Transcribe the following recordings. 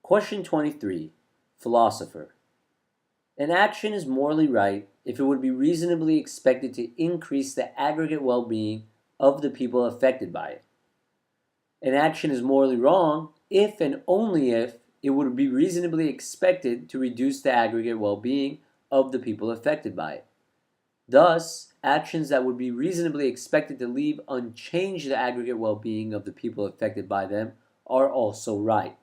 Question 23. Philosopher. An action is morally right if it would be reasonably expected to increase the aggregate well-being of the people affected by it. An action is morally wrong if and only if it would be reasonably expected to reduce the aggregate well-being of the people affected by it. Thus, actions that would be reasonably expected to leave unchanged the aggregate well-being of the people affected by them are also right.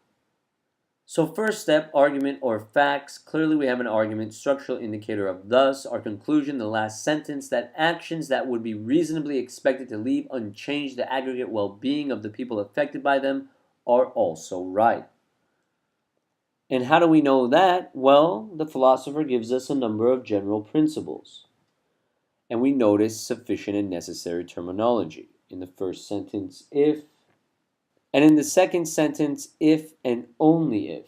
So first step, argument or facts. Clearly we have an argument, structural indicator of thus. Our conclusion, the last sentence, that actions that would be reasonably expected to leave unchanged the aggregate well-being of the people affected by them are also right. And how do we know that? Well, the philosopher gives us a number of general principles. And we notice sufficient and necessary terminology. In the first sentence, if, and in the second sentence, if and only if.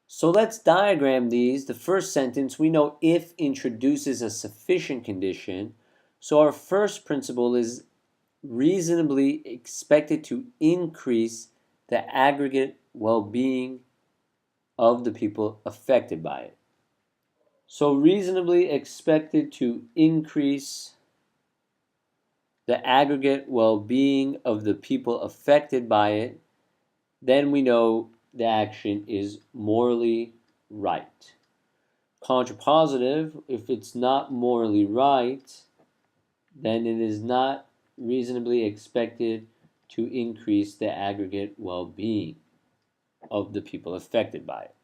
So let's diagram these. The first sentence, we know if introduces a sufficient condition. So our first principle is reasonably expected to increase the aggregate well-being of the people affected by it. So reasonably expected to increase the aggregate well-being of the people affected by it, then we know the action is morally right. Contrapositive, if it's not morally right, then it is not reasonably expected to increase the aggregate well-being of the people affected by it.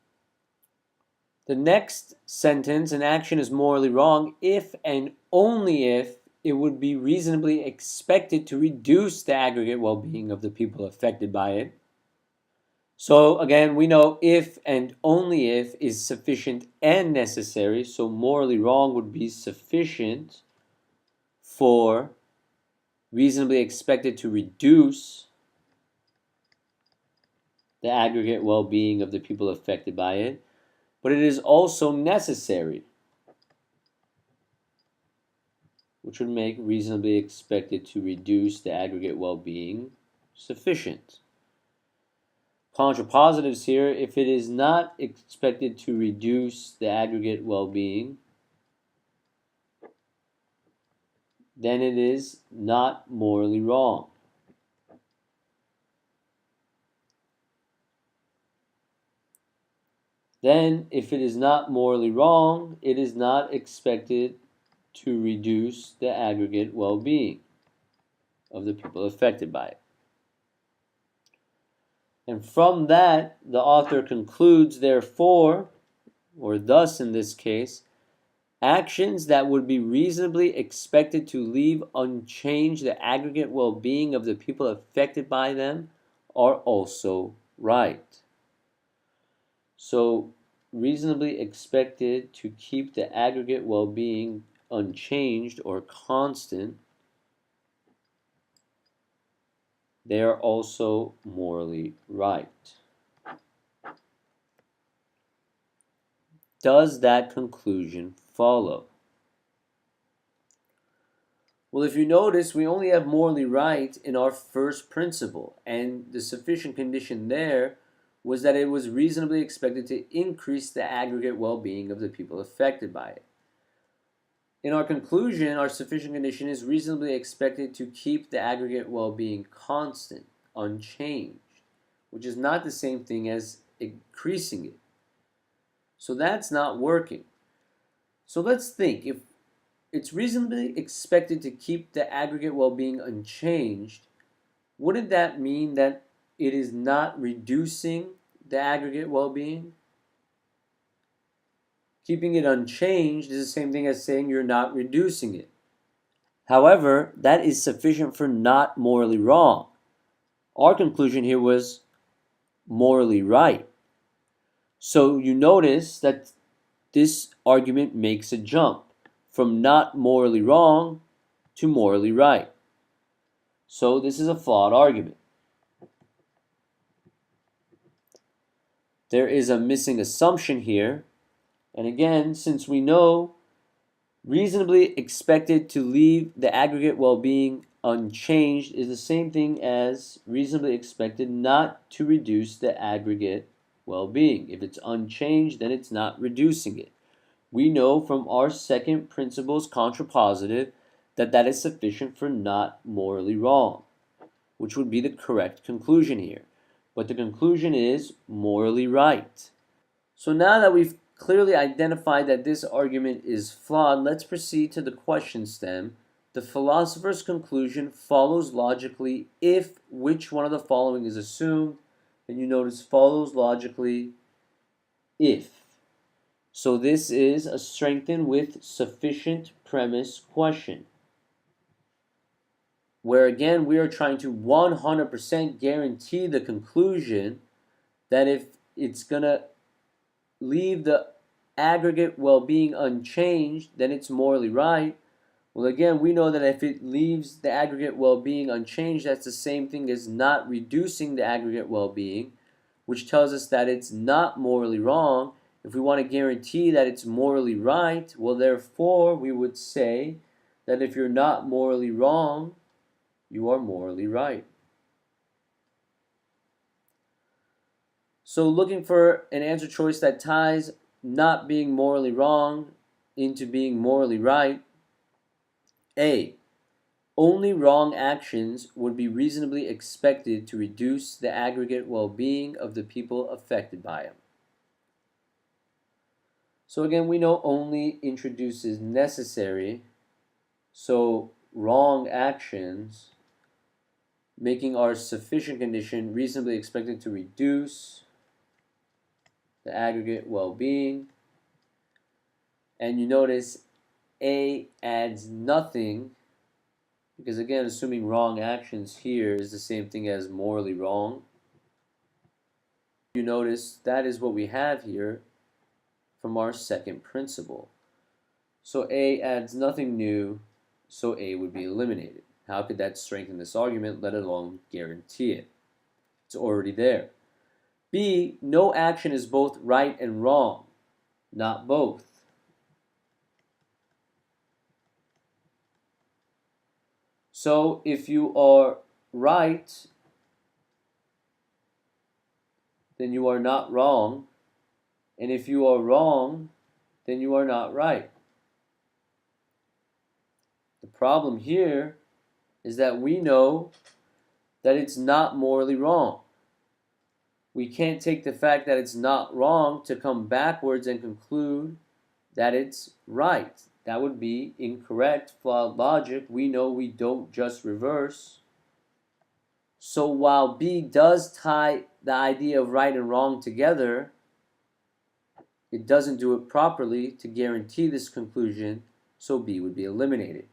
The next sentence, an action is morally wrong if and only if it would be reasonably expected to reduce the aggregate well-being of the people affected by it. So again, we know if and only if is sufficient and necessary. So morally wrong would be sufficient for reasonably expected to reduce the aggregate well-being of the people affected by it. But it is also necessary, which would make reasonably expected to reduce the aggregate well-being sufficient. Contrapositives here, if it is not expected to reduce the aggregate well-being, then it is not morally wrong. Then, if it is not morally wrong, it is not expected to reduce the aggregate well-being of the people affected by it. And from that, the author concludes, therefore, or thus in this case, actions that would be reasonably expected to leave unchanged the aggregate well-being of the people affected by them are also right. So, reasonably expected to keep the aggregate well-being unchanged or constant, they are also morally right. Does that conclusion follow? Well, if you notice, we only have morally right in our first principle, and the sufficient condition there was that it was reasonably expected to increase the aggregate well-being of the people affected by it. In our conclusion, our sufficient condition is reasonably expected to keep the aggregate well-being constant, unchanged, which is not the same thing as increasing it. So that's not working. So let's think, if it's reasonably expected to keep the aggregate well-being unchanged, wouldn't that mean that it is not reducing the aggregate well-being? Keeping it unchanged is the same thing as saying you're not reducing it. However, that is sufficient for not morally wrong. Our conclusion here was morally right. So you notice that this argument makes a jump from not morally wrong to morally right. So this is a flawed argument. There is a missing assumption here. And again, since we know reasonably expected to leave the aggregate well-being unchanged is the same thing as reasonably expected not to reduce the aggregate well-being. If it's unchanged, then it's not reducing it. We know from our second principle's contrapositive that that is sufficient for not morally wrong, which would be the correct conclusion here. But the conclusion is morally right. So now that we've clearly identified that this argument is flawed, let's proceed to the question stem. The philosopher's conclusion follows logically if which one of the following is assumed, and you notice follows logically if. So this is a strengthened with sufficient premise question, where again we are trying to 100% guarantee the conclusion that if it's going to leave the aggregate well-being unchanged, then it's morally right. Well, again, we know that if it leaves the aggregate well-being unchanged, that's the same thing as not reducing the aggregate well-being, which tells us that it's not morally wrong. If we want to guarantee that it's morally right, well, therefore, we would say that if you're not morally wrong, you are morally right. So looking for an answer choice that ties not being morally wrong into being morally right. A. Only wrong actions would be reasonably expected to reduce the aggregate well-being of the people affected by them. So again, we know only introduces necessary, so wrong actions, making our sufficient condition reasonably expected to reduce the aggregate well-being. And you notice A adds nothing, because again, assuming wrong actions here is the same thing as morally wrong. You notice that is what we have here from our second principle. So A adds nothing new, so A would be eliminated. How could that strengthen this argument, let alone guarantee it? It's already there. B, no action is both right and wrong, not both. So if you are right, then you are not wrong. And if you are wrong, then you are not right. The problem here is that we know that it's not morally wrong. We can't take the fact that it's not wrong to come backwards and conclude that it's right. That would be incorrect, flawed logic. We know we don't just reverse. So while B does tie the idea of right and wrong together, it doesn't do it properly to guarantee this conclusion, so B would be eliminated.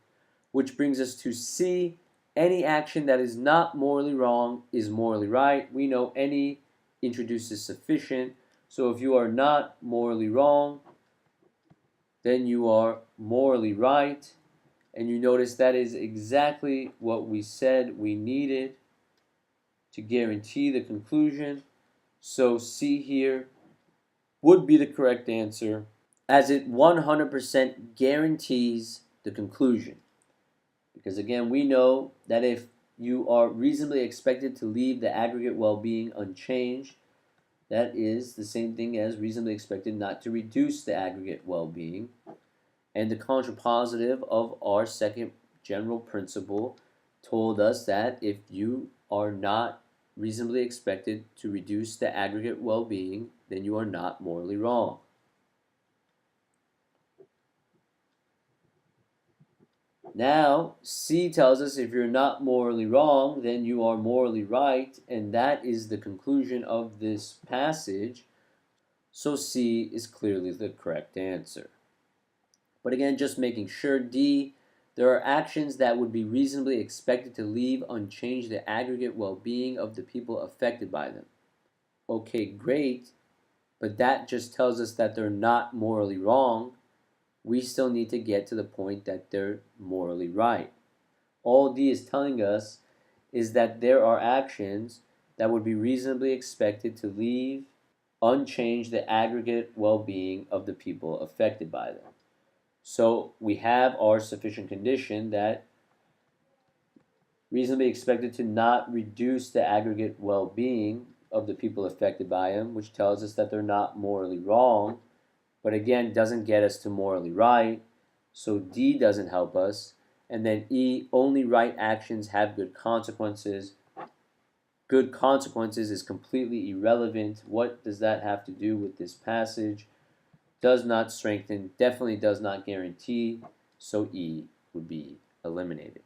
Which brings us to C. Any action that is not morally wrong is morally right. We know any introduces sufficient. So if you are not morally wrong, then you are morally right. And you notice that is exactly what we said we needed to guarantee the conclusion. So C here would be the correct answer, as it 100% guarantees the conclusion. Because again, we know that if you are reasonably expected to leave the aggregate well-being unchanged, that is the same thing as reasonably expected not to reduce the aggregate well-being. And the contrapositive of our second general principle told us that if you are not reasonably expected to reduce the aggregate well-being, then you are not morally wrong. Now, C tells us if you're not morally wrong, then you are morally right, and that is the conclusion of this passage. So C is clearly the correct answer. But again, just making sure, D, there are actions that would be reasonably expected to leave unchanged the aggregate well-being of the people affected by them. Okay, great, but that just tells us that they're not morally wrong. We still need to get to the point that they're morally right. All D is telling us is that there are actions that would be reasonably expected to leave unchanged the aggregate well-being of the people affected by them. So we have our sufficient condition that reasonably expected to not reduce the aggregate well-being. of the people affected by them, which tells us that they're not morally wrong, but again, doesn't get us to morally right. So D doesn't help us. And then E, only right actions have good consequences. Good consequences is completely irrelevant. What does that have to do with this passage? Does not strengthen, definitely does not guarantee, so E would be eliminated.